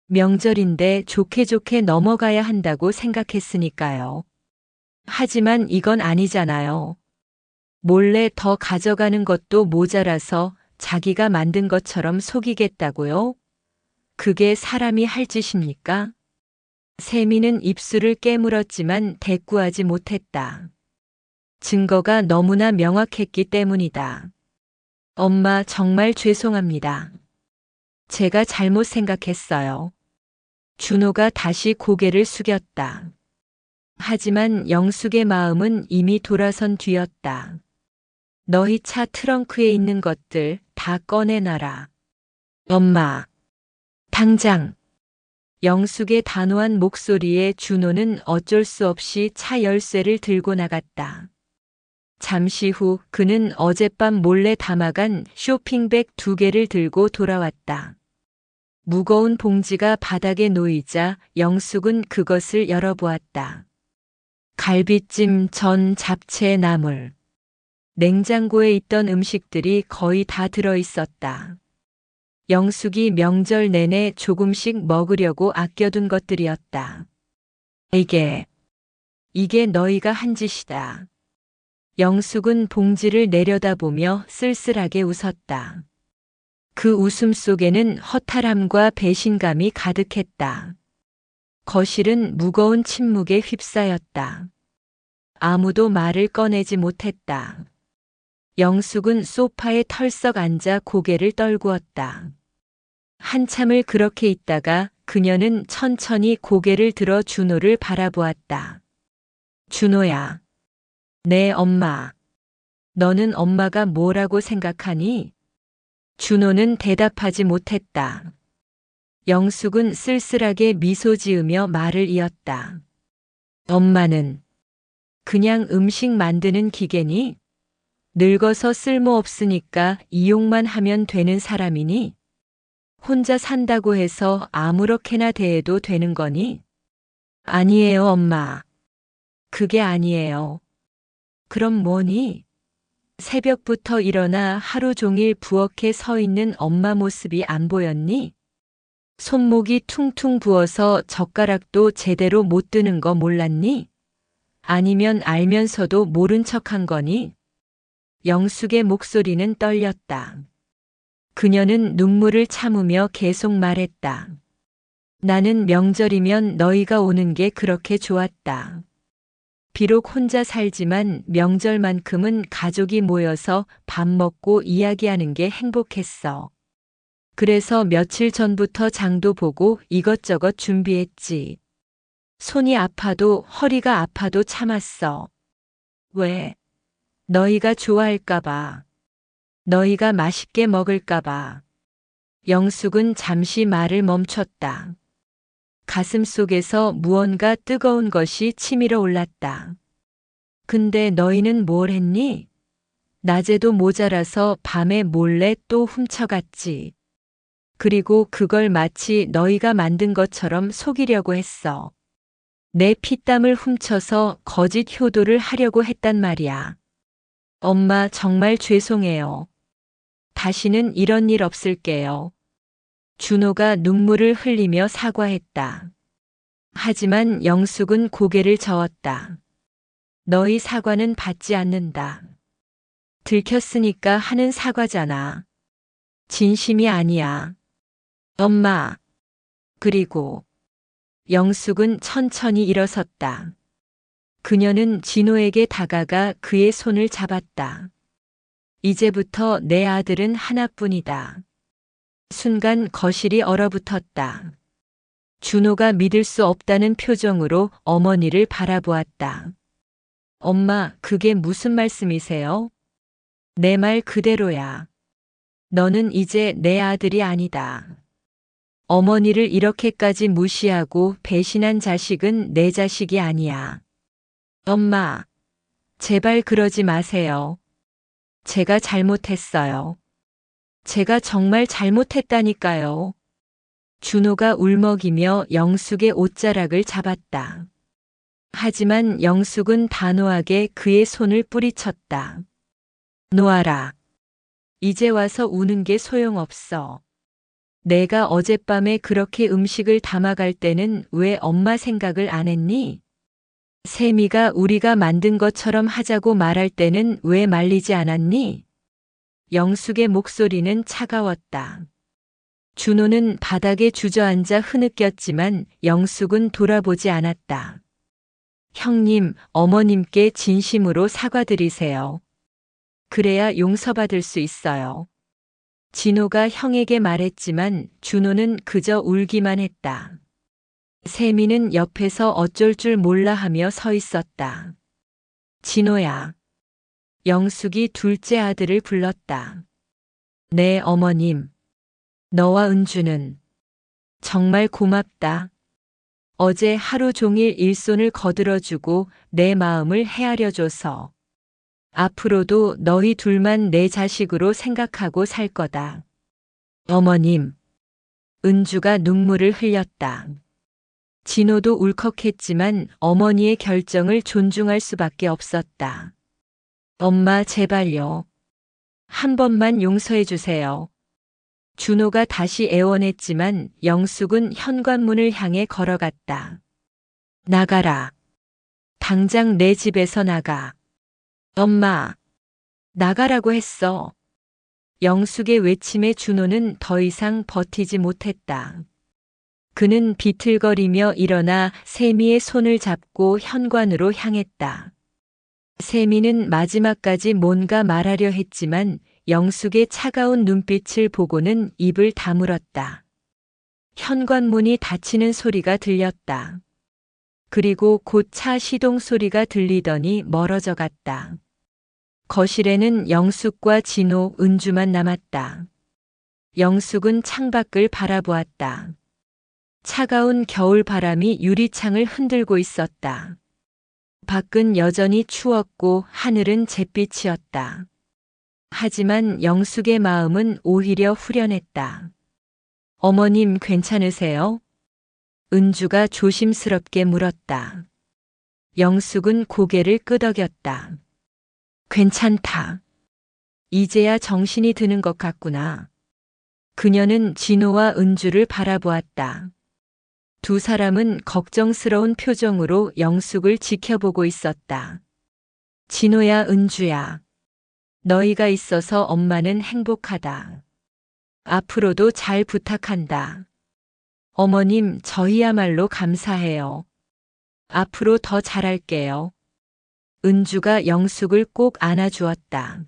명절인데 좋게 좋게 넘어가야 한다고 생각했으니까요. 하지만 이건 아니잖아요. 몰래 더 가져가는 것도 모자라서 자기가 만든 것처럼 속이겠다고요? 그게 사람이 할 짓입니까? 세미는 입술을 깨물었지만 대꾸하지 못했다. 증거가 너무나 명확했기 때문이다. 엄마, 정말 죄송합니다. 제가 잘못 생각했어요. 준호가 다시 고개를 숙였다. 하지만 영숙의 마음은 이미 돌아선 뒤였다. 너희 차 트렁크에 있는 것들 다 꺼내놔라. 엄마, 당장. 영숙의 단호한 목소리에 준호는 어쩔 수 없이 차 열쇠를 들고 나갔다. 잠시 후 그는 어젯밤 몰래 담아간 쇼핑백 2개를 들고 돌아왔다. 무거운 봉지가 바닥에 놓이자 영숙은 그것을 열어보았다. 갈비찜, 전, 잡채, 나물. 냉장고에 있던 음식들이 거의 다 들어있었다. 영숙이 명절 내내 조금씩 먹으려고 아껴둔 것들이었다. 이게 너희가 한 짓이다. 영숙은 봉지를 내려다보며 쓸쓸하게 웃었다. 그 웃음 속에는 허탈함과 배신감이 가득했다. 거실은 무거운 침묵에 휩싸였다. 아무도 말을 꺼내지 못했다. 영숙은 소파에 털썩 앉아 고개를 떨구었다. 한참을 그렇게 있다가 그녀는 천천히 고개를 들어 준호를 바라보았다. 준호야. 내 엄마. 너는 엄마가 뭐라고 생각하니? 준호는 대답하지 못했다. 영숙은 쓸쓸하게 미소 지으며 말을 이었다. 엄마는 그냥 음식 만드는 기계니? 늙어서 쓸모없으니까 이용만 하면 되는 사람이니? 혼자 산다고 해서 아무렇게나 대해도 되는 거니? 아니에요, 엄마. 그게 아니에요. 그럼 뭐니? 새벽부터 일어나 하루 종일 부엌에 서 있는 엄마 모습이 안 보였니? 손목이 퉁퉁 부어서 젓가락도 제대로 못 드는 거 몰랐니? 아니면 알면서도 모른 척한 거니? 영숙의 목소리는 떨렸다. 그녀는 눈물을 참으며 계속 말했다. 나는 명절이면 너희가 오는 게 그렇게 좋았다. 비록 혼자 살지만 명절만큼은 가족이 모여서 밥 먹고 이야기하는 게 행복했어. 그래서 며칠 전부터 장도 보고 이것저것 준비했지. 손이 아파도 허리가 아파도 참았어. 왜? 너희가 좋아할까봐. 너희가 맛있게 먹을까봐. 영숙은 잠시 말을 멈췄다. 가슴 속에서 무언가 뜨거운 것이 치밀어 올랐다. 근데 너희는 뭘 했니? 낮에도 모자라서 밤에 몰래 또 훔쳐갔지. 그리고 그걸 마치 너희가 만든 것처럼 속이려고 했어. 내 피땀을 훔쳐서 거짓 효도를 하려고 했단 말이야. 엄마 정말 죄송해요. 다시는 이런 일 없을게요. 준호가 눈물을 흘리며 사과했다. 하지만 영숙은 고개를 저었다. 너희 사과는 받지 않는다. 들켰으니까 하는 사과잖아. 진심이 아니야. 엄마. 그리고 영숙은 천천히 일어섰다. 그녀는 진호에게 다가가 그의 손을 잡았다. 이제부터 내 아들은 하나뿐이다. 순간 거실이 얼어붙었다. 준호가 믿을 수 없다는 표정으로 어머니를 바라보았다. 엄마, 그게 무슨 말씀이세요? 내 말 그대로야. 너는 이제 내 아들이 아니다. 어머니를 이렇게까지 무시하고 배신한 자식은 내 자식이 아니야. 엄마, 제발 그러지 마세요. 제가 잘못했어요. 제가 정말 잘못했다니까요. 준호가 울먹이며 영숙의 옷자락을 잡았다. 하지만 영숙은 단호하게 그의 손을 뿌리쳤다. 놓아라. 이제 와서 우는 게 소용없어. 내가 어젯밤에 그렇게 음식을 담아갈 때는 왜 엄마 생각을 안 했니? 세미가 우리가 만든 것처럼 하자고 말할 때는 왜 말리지 않았니? 영숙의 목소리는 차가웠다. 준호는 바닥에 주저앉아 흐느꼈지만 영숙은 돌아보지 않았다. 형님, 어머님께 진심으로 사과드리세요. 그래야 용서받을 수 있어요. 진호가 형에게 말했지만 준호는 그저 울기만 했다. 세미는 옆에서 어쩔 줄 몰라 하며 서 있었다. 진호야. 영숙이 둘째 아들을 불렀다. 네, 어머님. 너와 은주는 정말 고맙다. 어제 하루 종일 일손을 거들어주고 내 마음을 헤아려줘서 앞으로도 너희 둘만 내 자식으로 생각하고 살 거다. 어머님. 은주가 눈물을 흘렸다. 진호도 울컥했지만 어머니의 결정을 존중할 수밖에 없었다. 엄마 제발요. 한 번만 용서해 주세요. 준호가 다시 애원했지만 영숙은 현관문을 향해 걸어갔다. 나가라. 당장 내 집에서 나가. 엄마. 나가라고 했어. 영숙의 외침에 준호는 더 이상 버티지 못했다. 그는 비틀거리며 일어나 세미의 손을 잡고 현관으로 향했다. 세미는 마지막까지 뭔가 말하려 했지만 영숙의 차가운 눈빛을 보고는 입을 다물었다. 현관문이 닫히는 소리가 들렸다. 그리고 곧 차 시동 소리가 들리더니 멀어져 갔다. 거실에는 영숙과 진호, 은주만 남았다. 영숙은 창밖을 바라보았다. 차가운 겨울 바람이 유리창을 흔들고 있었다. 밖은 여전히 추웠고 하늘은 잿빛이었다. 하지만 영숙의 마음은 오히려 후련했다. 어머님 괜찮으세요? 은주가 조심스럽게 물었다. 영숙은 고개를 끄덕였다. 괜찮다. 이제야 정신이 드는 것 같구나. 그녀는 진호와 은주를 바라보았다. 두 사람은 걱정스러운 표정으로 영숙을 지켜보고 있었다. 진호야, 은주야. 너희가 있어서 엄마는 행복하다. 앞으로도 잘 부탁한다. 어머님, 저희야말로 감사해요. 앞으로 더 잘할게요. 은주가 영숙을 꼭 안아주었다.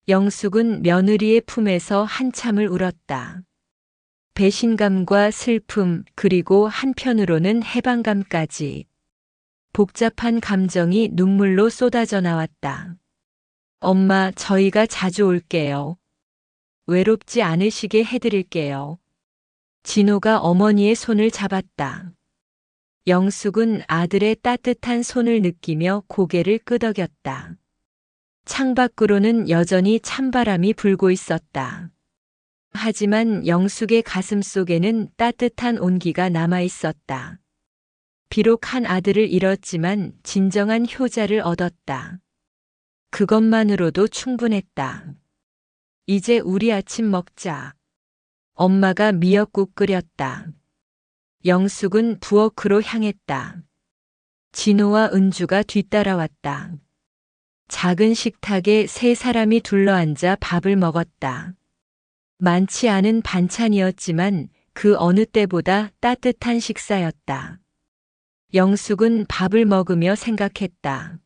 영숙은 며느리의 품에서 한참을 울었다. 배신감과 슬픔, 그리고 한편으로는 해방감까지. 복잡한 감정이 눈물로 쏟아져 나왔다. 엄마, 저희가 자주 올게요. 외롭지 않으시게 해드릴게요. 진호가 어머니의 손을 잡았다. 영숙은 아들의 따뜻한 손을 느끼며 고개를 끄덕였다. 창밖으로는 여전히 찬바람이 불고 있었다. 하지만 영숙의 가슴 속에는 따뜻한 온기가 남아 있었다. 비록 한 아들을 잃었지만 진정한 효자를 얻었다. 그것만으로도 충분했다. 이제 우리 아침 먹자. 엄마가 미역국 끓였다. 영숙은 부엌으로 향했다. 진호와 은주가 뒤따라왔다. 작은 식탁에 세 사람이 둘러앉아 밥을 먹었다. 많지 않은 반찬이었지만 그 어느 때보다 따뜻한 식사였다. 영숙은 밥을 먹으며 생각했다.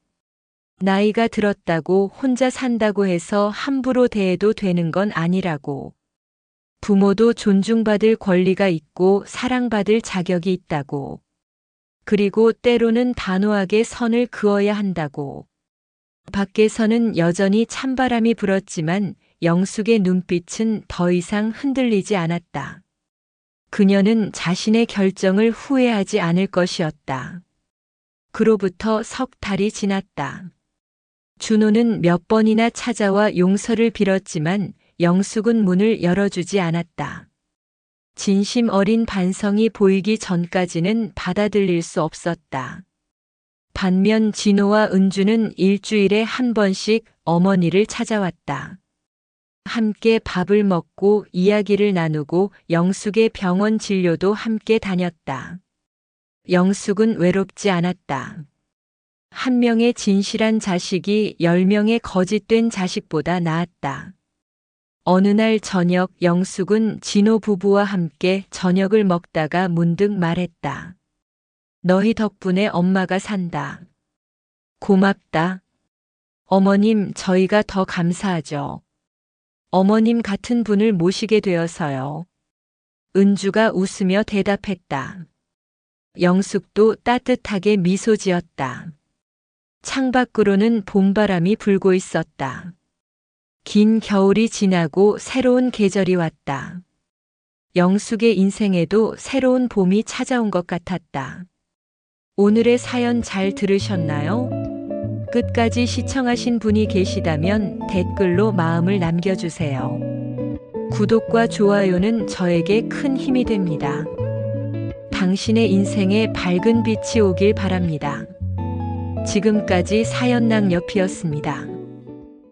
나이가 들었다고 혼자 산다고 해서 함부로 대해도 되는 건 아니라고. 부모도 존중받을 권리가 있고 사랑받을 자격이 있다고. 그리고 때로는 단호하게 선을 그어야 한다고. 밖에서는 여전히 찬바람이 불었지만 영숙의 눈빛은 더 이상 흔들리지 않았다. 그녀는 자신의 결정을 후회하지 않을 것이었다. 그로부터 석 달이 지났다. 준호는 몇 번이나 찾아와 용서를 빌었지만 영숙은 문을 열어주지 않았다. 진심 어린 반성이 보이기 전까지는 받아들일 수 없었다. 반면 진호와 은주는 일주일에 한 번씩 어머니를 찾아왔다. 함께 밥을 먹고 이야기를 나누고 영숙의 병원 진료도 함께 다녔다. 영숙은 외롭지 않았다. 한 명의 진실한 자식이 10명의 거짓된 자식보다 나았다. 어느 날 저녁 영숙은 진호 부부와 함께 저녁을 먹다가 문득 말했다. 너희 덕분에 엄마가 산다. 고맙다. 어머님, 저희가 더 감사하죠. 어머님 같은 분을 모시게 되어서요. 은주가 웃으며 대답했다. 영숙도 따뜻하게 미소 지었다. 창밖으로는 봄바람이 불고 있었다. 긴 겨울이 지나고 새로운 계절이 왔다. 영숙의 인생에도 새로운 봄이 찾아온 것 같았다. 오늘의 사연 잘 들으셨나요? 끝까지 시청하신 분이 계시다면 댓글로 마음을 남겨주세요. 구독과 좋아요는 저에게 큰 힘이 됩니다. 당신의 인생에 밝은 빛이 오길 바랍니다. 지금까지 사연낭 옆이었습니다.